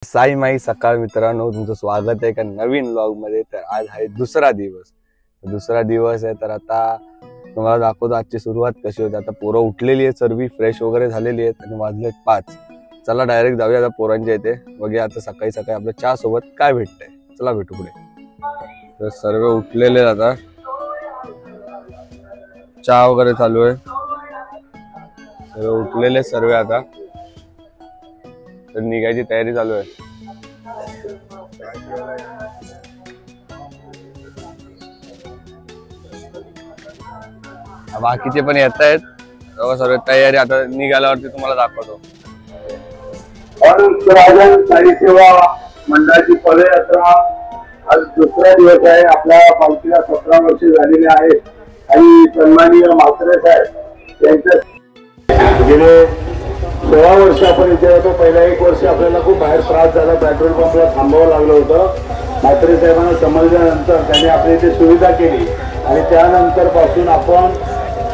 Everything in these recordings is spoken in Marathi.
साई माई सकाळ मित्रांनो, तुमचं स्वागत आहे एका नवीन व्लॉग मध्ये। तर आज आहे दुसरा दिवस आहे। तर आता तुम्हाला दाखवतो आजची सुरुवात कशी होती। आता पोरं उठलेली आहेत, सर्व फ्रेश वगैरे झालेली आहेत आणि वाजलेत 5। चला डायरेक्ट जाऊया आता पोरांच्या इथे, बघूया आता सकाळी सकाळी आपल्या चहा सोबत काय भेटतंय। चला भेटू पुढे। तर सर्व उठलेले आता, चहा वगैरे चालू आहे, सर्व उठलेले सर्व आता। तर निघायची तयारी चालू आहे। बाकीचे पण येत आहेत, सर्व तयारी आता निघाल्यावरती तुम्हाला दाखवतो। साई सेवा मंडळाची पदयात्रा आज दुसरा दिवस आहे। आपल्या पालखीला 17 वर्ष झालेले आहेत आणि सन्माननीय म्हात्रे साहेब यांच्या गेले 16 वर्ष आपण इथे होतो। पहिला 1 वर्ष आपल्याला खूप बाहेर त्रास झाला, पेट्रोल पंपला थांबावं लागलं होतं। म्हात्रे साहेबांना समजल्यानंतर त्यांनी आपल्या इथे सुविधा केली आणि त्यानंतर पासून आपण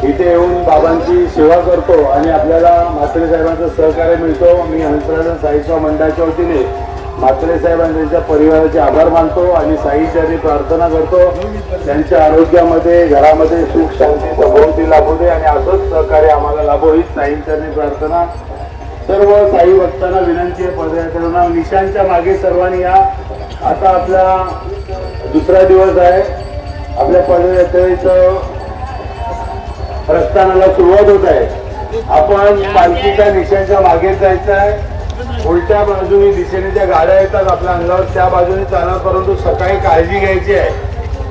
इथे येऊन बाबांची सेवा करतो आणि आपल्याला म्हात्रे साहेबांचं सहकार्य मिळतो। मी हंसराज साई सेवा मंडळाच्या वतीने म्हात्रे साहेब आणि त्यांच्या परिवाराचे आभार मानतो आणि साईचरणी प्रार्थना करतो त्यांच्या आरोग्यामध्ये, घरामध्ये सुख शांती सभोवती लाभू दे आणि असंच सहकार्य आम्हाला लाभो हीच साईचरणी प्रार्थना। सर्व साई भक्तांना विनंती आहे, पदयात्रेला निशांच्या मागे सर्वांनी या। आता आपला दुसरा दिवस आहे, आपल्या पदयात्रेचं प्रस्थानाला सुरुवात होत आहे। आपण पालखीच्या निशांच्या मागे जायचं आहे। उलट्या बाजूने दिशेने ज्या गाड्या येतात आपल्या अंगावर त्या बाजूने चालणार, परंतु सकाळी काळजी घ्यायची आहे,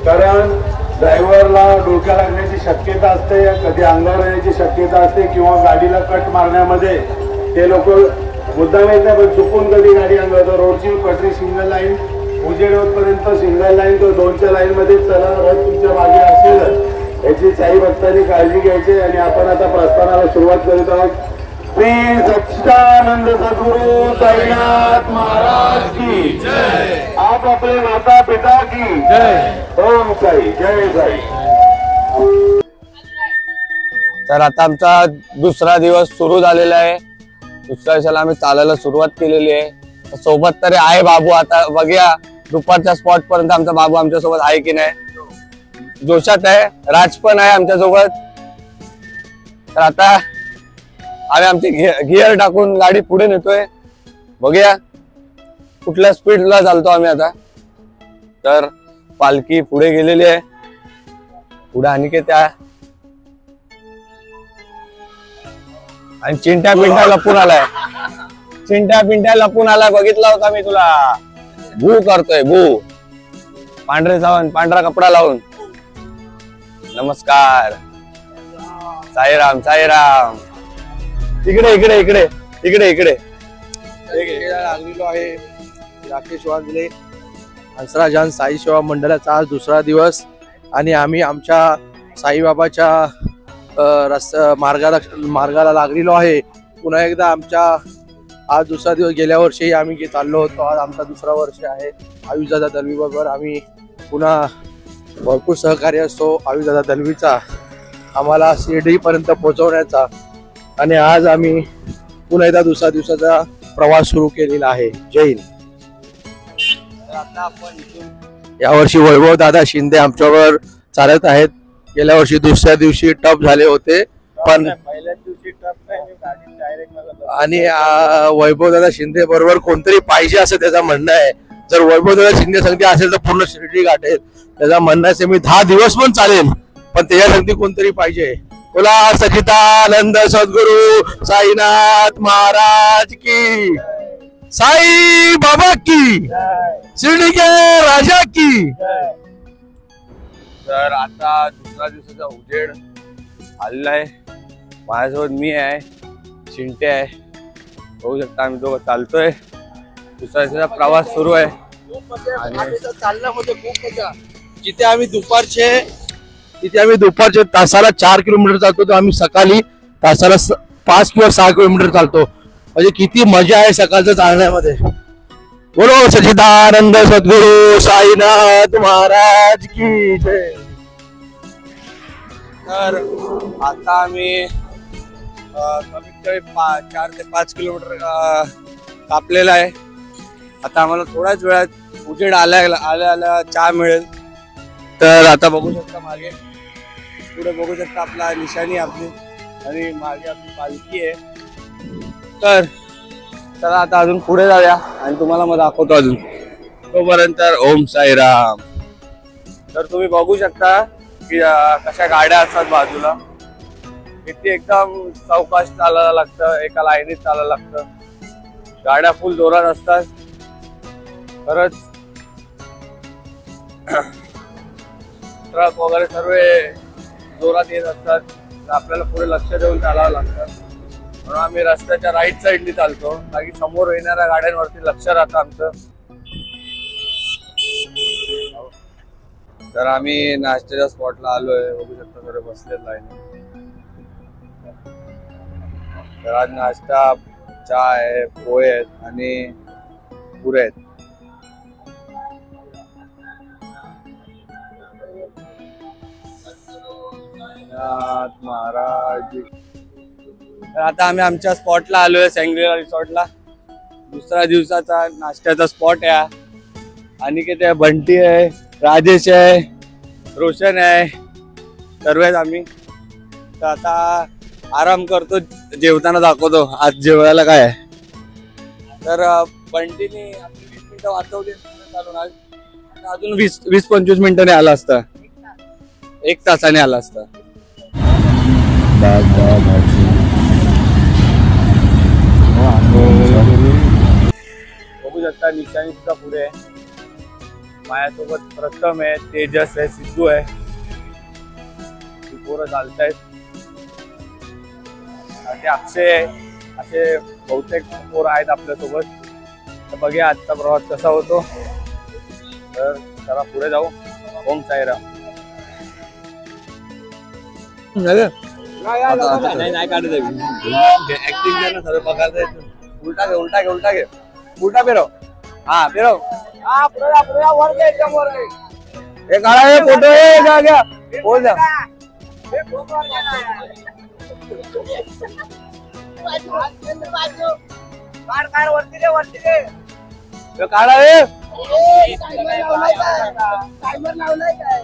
कारण ड्रायव्हरला डोक्या लागण्याची शक्यता असते, कधी अंगावर येण्याची शक्यता असते किंवा गाडीला कट मारण्यामध्ये ते लोक मुद्दाम येत नाही, पण चुकून कधी गाडी अंगावर। रोडची पटरी सिंगल लाईन उजेड होतपर्यंत सिंगल लाईन तो 2च्या लाईन मध्ये चला, रथ तुमच्या मागे असेलच याची साई भक्तांनी काळजी घ्यायची। आणि आपण आता प्रस्थानाला सुरुवात करीत आहोत। श्री सच्चिदानंद सद्गुरु साईनाथ महाराज की जय। आप अपने माता पिता की जय। ओम साई, जय साई। तर आता आमचा दुसरा दिवस सुरू झालेला आहे। दुसऱ्या दिवसाला आम्ही चालायला सुरुवात केलेली आहे। सोबत तरी आहे बाबू, आता बघूया दुपारच्या स्पॉट पर्यंत आमचा बाबू आमच्या सोबत आहे की नाही। जोशात आहे, राज पण आहे आमच्या सोबत। तर आता आम्ही आमचे गिअर टाकून गाडी पुढे नेतोय, बघूया कुठल्या स्पीडला चालतो आम्ही आता। तर पालखी पुढे गेलेली आहे, पुढे अनिकेत आहे आणि चिंट्या पिंट्या लपून आलाय। चिंट्या पिंट्या लपून आलाय, बघितला होता मी तुला। भू करतोय भू, पांढरे सावंत, पांढरा कपडा लावून। नमस्कार, साईराम साईराम। इकडे इकडे इकडे इकडे इकडे लागलेलो आहे। राकेश वांजले, हंसराज साई सेवा मंडळाचा आज दुसरा दिवस आणि आम्ही आमच्या साईबाबाच्या मार्गाला लागलेलो आहे। पुन्हा एकदा आमच्या आज दुसरा दिवस, गेल्या वर्षी आम्ही चाललो होतो, आज आमचा दुसरा वर्ष आहे। आयुषदादा दलवी बरोबर आम्ही पुन्हा भरपूर सहकार्य असतो आयुषदादा दलवीचा आम्हाला शिर्डी पर्यंत पोहोचवण्याचा। आणि आज आम्ही पुन्हा एकदा दुसऱ्या दिवसाचा प्रवास सुरू केलेला आहे। जय हिंद। यावर्षी वैभव दादा शिंदे आमच्यावर चालत आहेत। गेल्या वर्षी दुसऱ्या दिवशी टप झाले होते, पण पहिल्याच दिवशी टप आणि वैभव दादा शिंदे बरोबर कोणतरी पाहिजे असं त्याचं म्हणणं आहे। जर वैभव दादा शिंदे संगती असेल तर पूर्ण शिर्डी गाठेल, त्याचा म्हणणं आहे मी 10 दिवस पण चालेल, पण त्याच्या संगती कोणतरी पाहिजे। बोला सच्चिदानंद सद्गुरु साईनाथ महाराज की, साई बाबा की, शिर्डी के राजा की। तर आता दुसऱ्या दिवसाचा उजेड आलेला आहे। माझ्यासोबत मी आहे, चिंटे आहे, बघू शकता आम्ही दोघं चालतोय। दुसऱ्या दिवसाचा प्रवास सुरू आहे आणि चालण्यामध्ये खूप मजा। जिथे आम्ही दुपारचे तासाला 4 किलोमीटर चालतो, तर आम्ही सकाळी तासाला 5 किंवा 6 किलोमीटर चालतो। म्हणजे किती मजा आहे सकाळचं चालण्यामध्ये। बोलो सच्चिदानंद सद्गुरु साईनाथ महाराज की जय। तर आता आम्ही कमीत कमी 4 ते 5 किलोमीटर कापलेला आहे। आता आम्हाला थोड्याच वेळात उजेड आल्या चहा मिळेल. तर आता बघू शकता मागे पुढे बघू शकता आपला निशाणी आपली आणि मागे आपली पालखी आहे. तर चला आता अजून पुढे जाऊया आणि तुम्हाला मग दाखवतो अजून. तोपर्यंत ओम साईराम. तर तुम्ही बघू शकता की कशा गाड्या असतात बाजूला. किती एकदम सावकाश चालायला लागतं, एका लाईनीत चालायला लागतं. गाड्या फुल जोरात असतात खरंच. ट्रक वगैरे सर्व जोरात येत असतात. तर आपल्याला पुढे लक्ष देऊन चालावं लागतं. म्हणून आम्ही रस्त्याच्या राईट साईडनी चालतो, बाकी समोर येणाऱ्या गाड्यांवरती लक्ष राहतं आमचं. तर आम्ही नाश्त्याच्या स्पॉटला आलोय, बघू शकता सर्व बसलेत लाईन. तर आज नाश्ता चहा आहे, पोहे आहेत आणि पुरे आहेत. महाराज. तर आता आम्ही आमच्या स्पॉटला आलोय, सँग्रीला रिसॉर्टला. दुसऱ्या दिवसाचा नाश्त्याचा स्पॉट आहे. आणि की ते बंटी आहे, राजेश आहे, रोशन आहे, सर्व आहेत आम्ही. तर आता आराम करतो, जेवताना दाखवतो आज जेवायला काय आहे. तर बंटीने आपली 20 मिनिटं वाचवली चालून आज. अजून 20-25 मिनिटांनी आला असता, 1 तासाने आला असता. बघू शकता निशाणी सुद्धा पुढे आहे. माझ्यासोबत प्रथम आहे, तेजस आहे, सिद्धू आहे. पोरं चालतायत. ते अक्षय आहे, असे बहुतेक पोरं आहेत आपल्यासोबत. तर बघूया आजचा प्रवास कसा होतो. तर चला पुढे जाऊ. ओम साईराम. नाही काढत ऍक्टिंग सर्व बघायचं. उलटा घे उलटा घे उलटा घे उलटा फिरव. हा फिरव. हे काढा, हे फोटो घ्या घ्या. बोल द्या. काढा रे.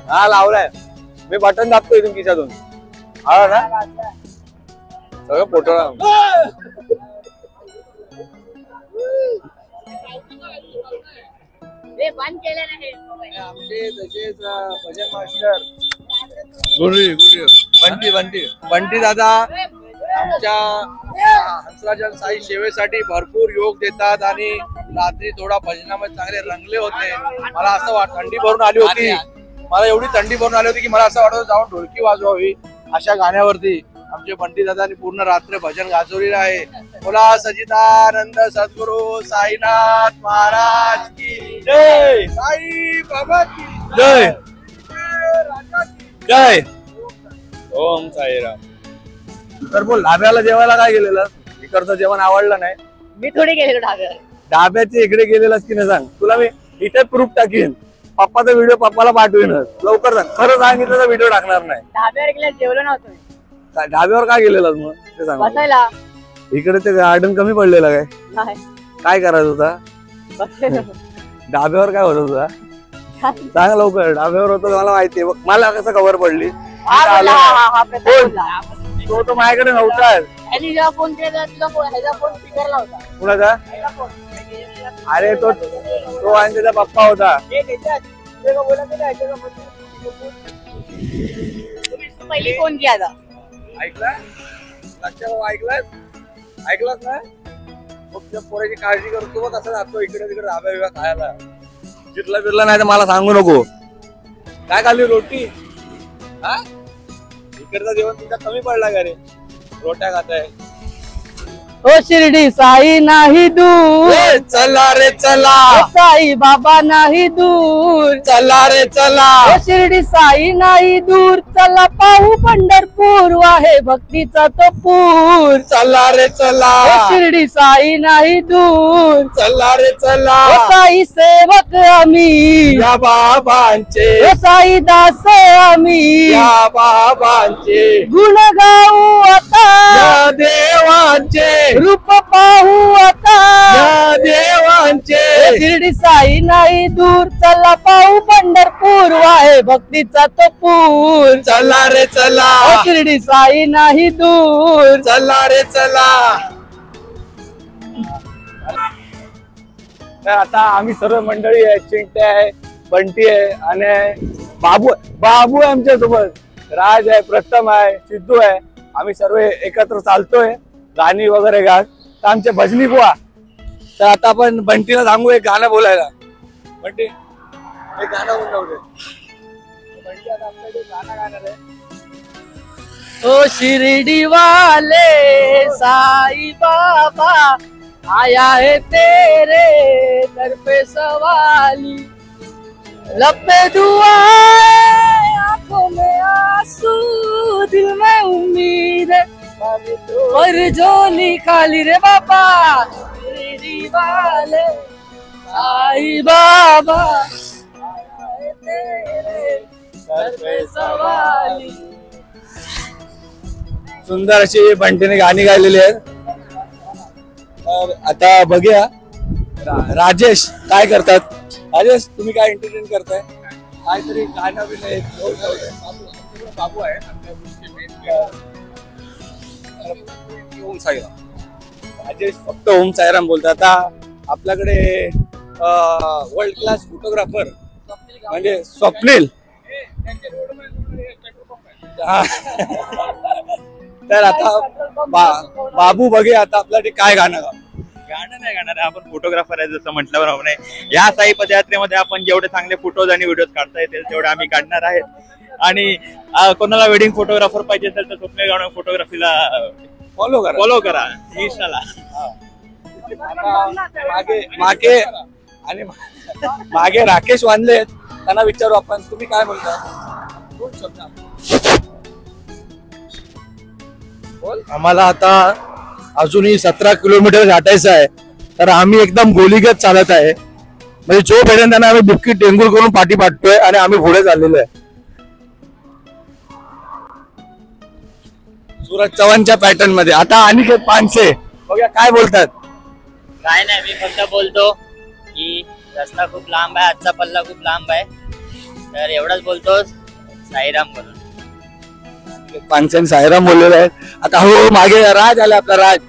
हा लावलाय मी. बटन दाबतोय इथून खिशातून. हा ना सगळं फोटो. आमचे तसेच भजन मास्टर बंटी दादा आमच्या हंसराजन साई सेवेसाठी भरपूर योग देतात आणि रात्री थोडा भजनामध्ये चांगले रंगले होते. मला असं थंडी भरून आली होती. मला एवढी थंडी भरून आली होती की मला असं वाटत जाऊन ढोलकी वाजवावी अशा गाण्यावरती. आमचे बंटी दादानी पूर्ण रात्र भजन गाजवलेलं आहे. बोला सच्चिदानंद सद्गुरु साईनाथ महाराज की जय. साई बाबा की जय. जय. ओम साईराम. तर बोल, ढाब्याला जेवायला काय गेलेलं? इकडचं जेवण आवडलं नाही. मी थोडी गेलेलो ढाब्यावर. ढाब्याचे इकडे गेलेलास की नाही सांग. तुला मी इथे प्रूफ टाकीन. पप्पाचा व्हिडिओ पप्पाला पाठवीनच. लवकर सांग. खरं सांगितलं तर व्हिडिओ टाकणार नाही. ढाब्यावर गेल्या जेवलो नव्हतो मी. ढाब्यावर काय गेलेलास मग ते सांग. बसायला. इकडे ते गार्डन कमी पडलेलं काय? नाही काय करायचं होता बसलेलो. ढाब्यावर? काय होत होता सांग लवकर. ढाब्यावर होतं मला माहितीये. मला कसं खबर पडली? तो माझ्याकडे नव्हता. जेव्हा फोन केला तुझा फोन स्पीकरला होता. कुणाचा? अरे तो आणि त्याचा पप्पा होता. पहिली फोन किया था. ऐकलास? ऐकलास ना? मग पोराची काळजी करतो बघ. कसं जातो इकडे तिकडे धाब्या बिब्या खायला. जिरला बिरला नाही तर मला सांगू नको. काय खाल्ली? रोटी. हा इकडचं जेवण तुमच्या कमी पडला का रे? रोट्या खाताय. ओ शिर्डी साई नाही दूर. चला रे चला. साई बाबा नाही दूर. चला रे चला. ओ शिर्डी साई नाही दूर. चला पाहू पंढरपूर आहे भक्तीचा तो पूर. चला रे चला. ओ शिर्डी साई नाही दूर. चला रे चला. ओ साई सेवक आम्ही या बाबांचे. ओ साई दास आम्ही या बाबांचे. गुण गाऊ आता या देवांचे. रूप पाहू आता या देवांचे शिर्डी साई नाही दूर चला पाहू पंढरपूर वाहे भक्तीचा तो पूर चला रे चला शिर्डी साई नाही दूर चला रे चला. तर आता आम्ही सर्व मंडळी आहे, चिंट्या आहे, बंटी आहे आणि बाबू आहे आमच्या सोबत, राज आहे, प्रथम आहे, सिद्धू आहे. आम्ही सर्व एकत्र चालतोय गाणी वगैरे गात. तर आमचे भजनी बुवा. तर आता आपण बंटीला सांगू एक गाणं बोलायला. बंटी एक गाणं बोलणार बंटी आता आपल्याकडे गाणं गाणार आहे. ओ शिरडी वाले साई बाबा आया है तेरे दर पे सवाली लब पे दुआ आंखों में आंसू दिल में उम्मीद और झोली खाली रे बाबा शिरडी वाले साई बाबा आया है तेरे दर पे सवाली. सुंदर अशी बंटीने गाणी गायलेली आहेत. तर आता बघूया राजेश काय करतात. राजेश तुम्ही काय एंटरटेन करताय, काहीतरी गाणं बिणं बाबू आहे ओम साईराम. राजेश फक्त ओम साईराम बोलतात. आता आपल्याकडे वर्ल्ड क्लास फोटोग्राफर म्हणजे स्वप्नील. तर आता बाबू बघे आता आपल्यासाठी काय गाणं नाही गाणार आहे. आपण फोटोग्राफर आहे जसं म्हटल्यावर नाही. या साई पदयात्रेमध्ये आपण जेवढे चांगले फोटोज आणि व्हिडिओज काढता येतील तेवढे आम्ही काढणार आहेत. आणि कोणाला वेडिंग फोटोग्राफर पाहिजे असेल तर स्वप्नील गावणे फोटोग्राफीला फॉलो करा इंस्टाला. मागे आणि मागे राकेश वांदले आहेत, त्यांना विचारू आपण, तुम्ही काय म्हणता. आम्हाला आता अजूनही 17 किलोमीटर गाठायचं आहे. तर आम्ही एकदम गोलीगत चालत आहे. म्हणजे जो भेटेल त्यांना आम्ही बुक्की टेंगुल करून पाठी पाडतोय आणि आम्ही पुढे चाललेलो आहे. सूरज चव्हाणच्या पॅटर्न मध्ये. आता अनिकेत पानसे बघा काय बोलतात. काय नाही, मी फक्त बोलतो की रस्ता खूप लांब आहे, आजचा पल्ला खूप लांब आहे, तर एवढंच बोलतो. साईराम बोलतो. पानसेन साईराम बोललेले आहेत. आता हो मागे राज आला आपला राज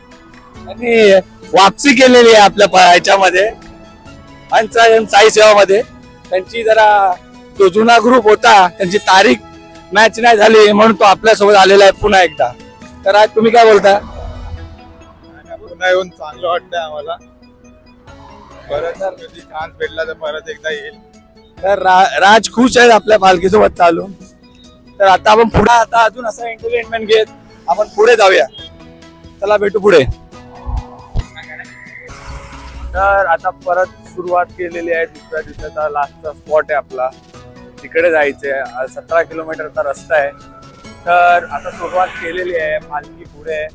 आणि वापसी केलेली आहे आपल्या ह्याच्यामध्ये साई सेवामध्ये. त्यांची जरा जो जुना ग्रुप होता त्यांची तारीख मॅच नाही झाली म्हणून तो आपल्यासोबत आलेला आहे पुन्हा एकदा. तर आज तुम्ही काय बोलता. पुन्हा येऊन चांगलं वाटतंय आम्हाला. परत कधी चान्स भेटला तर परत एकदा येईल. तर राज खुश आहेत आपल्या पालखीसोबत चालून. तर आता आपण पुढे आता अजून असं एंटरटेनमेंट घेत आपण पुढे जाऊया. चला भेटू पुढे. तर आता परत सुरुवात केलेली आहे. दुसऱ्या दिवसाचा लास्टचा स्पॉट आहे आपला, तिकडे जायचंय. 17 किलोमीटरचा रस्ता आहे. तर आता सुरुवात केलेली आहे, पालखी पुढे आहे.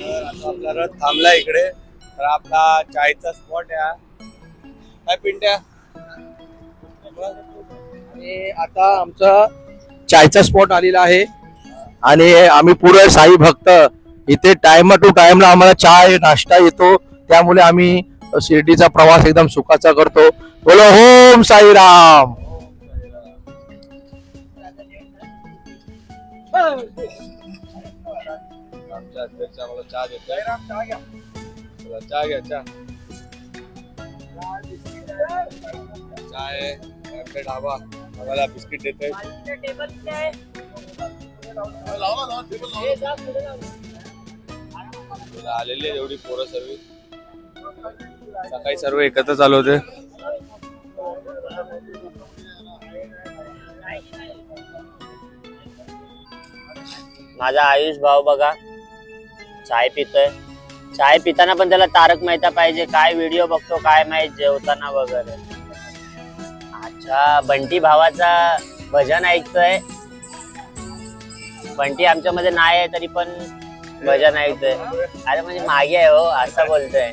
तर आता आपला रथ थांबला इकडे. तर आपला चायचा स्पॉट आहे. काय पिंट्या. आणि आता आमचा चायचा स्पॉट आलेला आहे आणि आम्ही पुढे साई भक्त इथे टाइम टू टाइमला आम्हाला चाय नाश्ता येतो. त्यामुळे आम्ही शिर्डीचा प्रवास एकदम सुखाचा करतो. बोलो ओम साईराम. चहा घ्या. चाय ढाबा आम्हाला बिस्किट देते. आलेले एवढी पोरं सर्व सकाळी सर्व एकत्र चालू होते. माझा आयुष भाऊ बघा चाय पितोय. चाय पिताना पण त्याला तारक मेहता पाहिजे. काय व्हिडिओ बघतो काय माहित जेवताना वगैरे. अच्छा, बंटी भावाचा भजन ऐकतोय. बंटी आमच्या मध्ये नाही आहे तरी पण भजन ऐकतोय. अरे म्हणजे मागे आहे हो असं बोलतोय.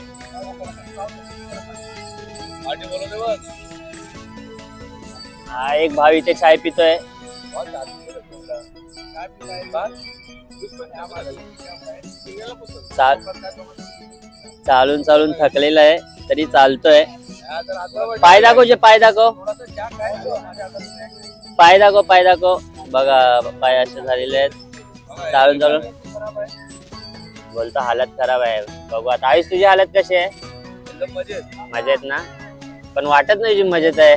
हा एक भाव इथे चाय पितोय. चालून चालून थकलेला आहे तरी चालतोय. पाय दाखव जे पाय दाखव पाय दाखव पाय दाखव. बघा पाय असे झालेले आहेत चालून चालून. बोलतो हालत खराब आहे. बघू आता. आयुष तुझी हालत कशी आहे? मजेत ना? पण वाटत नाही जी मजेत आहे.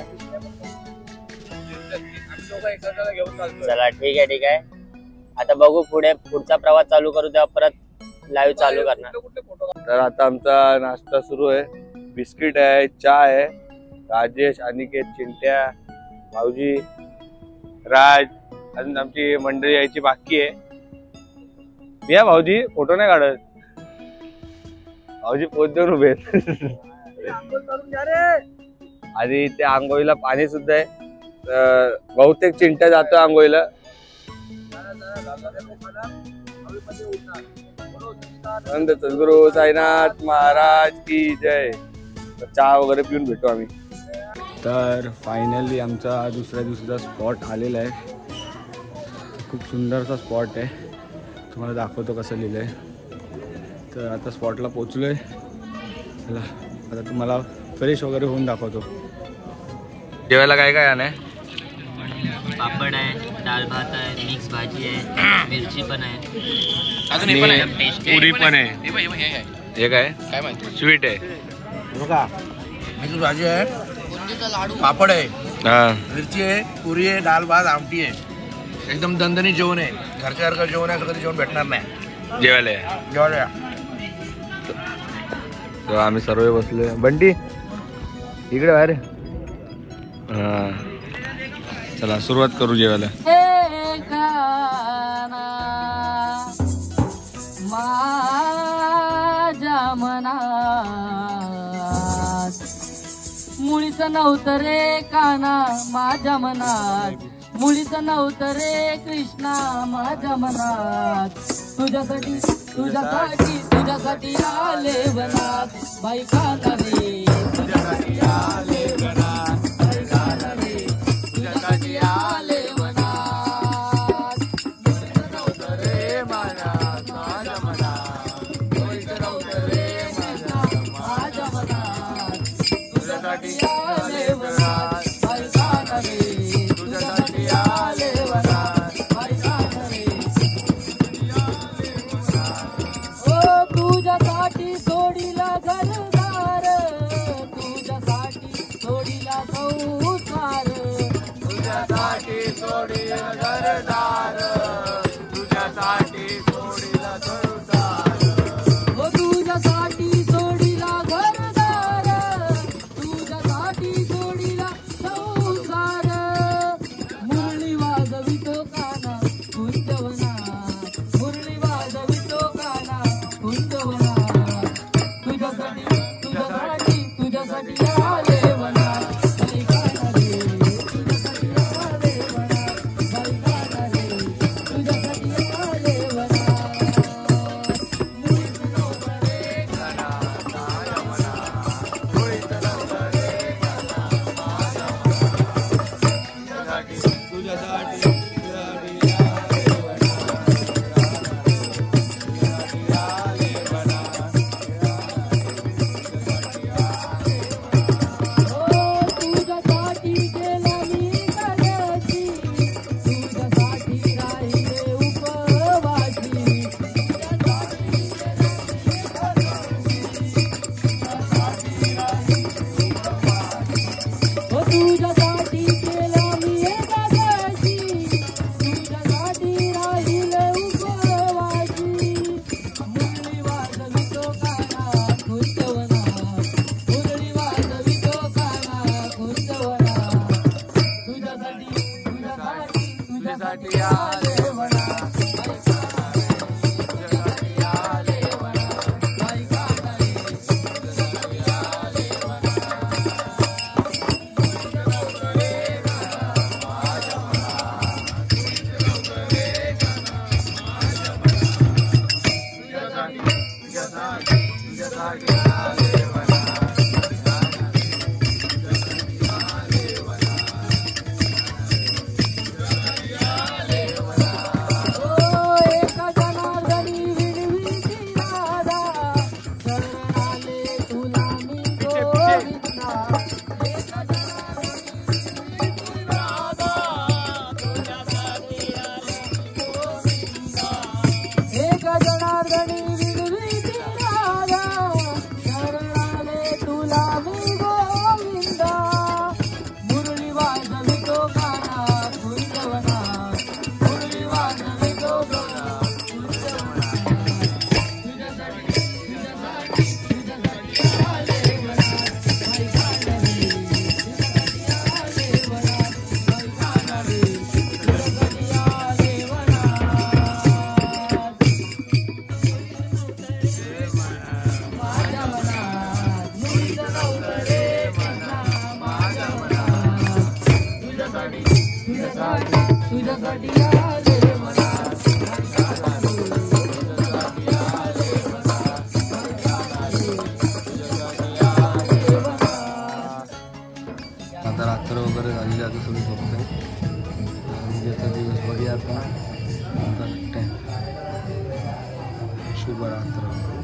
चला ठीक आहे ठीक आहे. आता बघू पुढे पुढचा प्रवास चालू करू तेव्हा परत लाईव्ह चालू करणार. तर आता आमचा नाश्ता सुरू आहे. बिस्किट आहे, चहा आहे. राजेश, अनिकेत, चिंट्या, भाऊजी, राज, अजून आमची मंडळी यायची बाकी आहे. या भाऊजी फोटो नाही काढत. भाऊजी पोच देऊन उभे आणि त्या आंघोळीला पाणी सुद्धा आहे. बहुतेक चिंट्या जातो आंघोळीला. सद्गुरु साईनाथ महाराज की जय. चहा वगैरे पिऊन भेटू आम्ही. तर फायनली आमचा दुसऱ्या दिवसाचा स्पॉट आलेला आहे. खूप सुंदरसा स्पॉट आहे. तुम्हाला दाखवतो कसं लिहिलं आहे. तर आता स्पॉटला पोचलो आहे. चला आता तुम्हाला फ्रेश वगैरे होऊन दाखवतो. जेवायला काय काय आहे? पापड आहे, डाळ भात आहे, मिक्स भाजी आहे, मिरची पण आहे, पुरी पण आहे. हे काय स्वीट आहे. मिक्स भाजी आहे, पापड आहे, मिरची आहे, पुरी आहे, डाळ भात, आमटी आहे. एकदम दणदणीत जेवण आहे. घरच्यासारखं जेवण आहे. कधी जेवण भेटणार नाही. जेवायला जेवायला तर आम्ही सर्व बसले. बंटी इकडे बाहेर. हा चला सुरुवात करू जेवायला. माझ्या मनात मुळीच नव्हतं रे काना. माझ्या मनात मुळीच नव्हतं रे कृष्णा. माझ्या मनात तुझ्यासाठी तुझ्यासाठी तुझ्यासाठी आले वनात. बाई काना रे तुझ्यासाठी आले वनात. बाई काना रे तुझ्यासाठी आले वनात. मुळीच नव्हतं रे मनात माझ्या मनात. मुळीच नव्हतं रे मनात माझ्या मनात. तुझ्यासाठी आले वनात. बाई काना रे तुझ्यासाठी आले वनात. बाई काना रे ओ तुझ्यासाठी सोडीला घरदार. तुझ्यासाठी सोडीला संसार. तुझ्यासाठी सोडीला घरदार. तुझ्यासाठी सोडीला संसार. ओ तुझ्यासाठी सोडीला घरदार. तुझ्यासाठी सोडीला संसार. मुरली वाजवितो काना कुंजवनात. मुरली वाजवितो काना कुंजवनात. तुझ्यासाठी तुझ्यासाठी तुझ्यासाठी आले वनात. बाई काना रे तुझ्यासाठी आले वनात. बाई काना रे तुझ्यासाठी आले वनात. मुळीच नव्हतं रे काना माझ्या मनात. मुळीच नव्हतं रे काना माझ्या मनात. तुझ्यासाठी आता रात्र वगैरे झालेली आता सगळी झोपते. उद्याचा दिवस बघूया आता. शुभ रात्र.